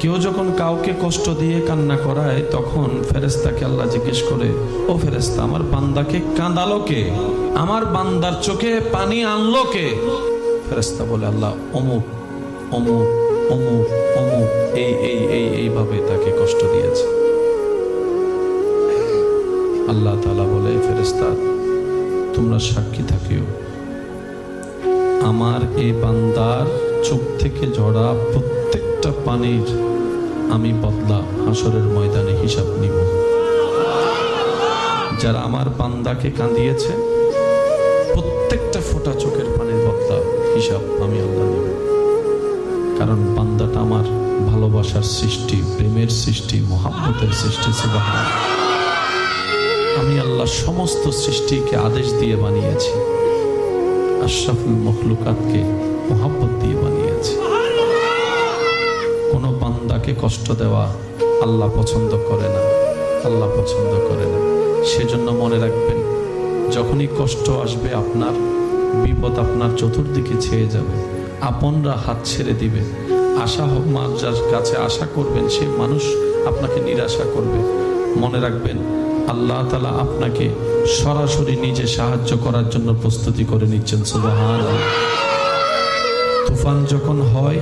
কেউ যখন কাউকে কষ্ট দিয়ে কান্না করায় তখন ফেরেশতাকে আল্লাহ জিজ্ঞেস করে, ও ফেরেশতা, আমার বান্দাকে কাঁদালো কে? আমার বান্দার চোখে পানি আনলো কে? ফেরেশতা বলে, আল্লাহ অমুক অমুক অমুক অমুক এইভাবে তাকে কষ্ট দিয়েছে। আল্লাহ তাআলা বলে, ফেরেশতা তোমরা সাক্ষী থাকিও, আমার এই বান্দার চোখ থেকে ঝরা প্রত্যেকটা পানির আমি বদলা হাসরের ময়দানে হিসাব নিব। যারা আমার বান্দাকে কাঁদিয়েছে প্রত্যেকটা ফোঁটা চোখের পানির বদলা হিসাব আমি আল্লাহ নিব। কারণ বান্দাটা আমার ভালোবাসার সৃষ্টি, প্রেমের সৃষ্টি, মহাব্বতের সৃষ্টি। সুবহানাল্লাহ। আমি আল্লাহ সমস্ত সৃষ্টিকে আদেশ দিয়ে বানিয়েছি, আশরাফুল মখলুকাতকে মহাব্বত দিয়ে বানিয়েছি। কোনো বান্দাকে কষ্ট দেওয়া আল্লাহ পছন্দ করে না, আল্লাহ পছন্দ করে না। সেজন্য মনে রাখবেন, যখনই কষ্ট আসবে, আপনার বিপদ আপনার চতুর্দিকে ছেয়ে যাবে, আপনরা হাত ছেড়ে দিবে, আশা হোক যার কাছে আশা করবেন সে মানুষ আপনাকে নিরাশা করবে, মনে রাখবেন আল্লাহ তাআলা আপনাকে সরাসরি নিজে সাহায্য করার জন্য প্রস্তুতি করে নিচ্ছেন। সুবহানাল্লাহ। তুফান যখন হয়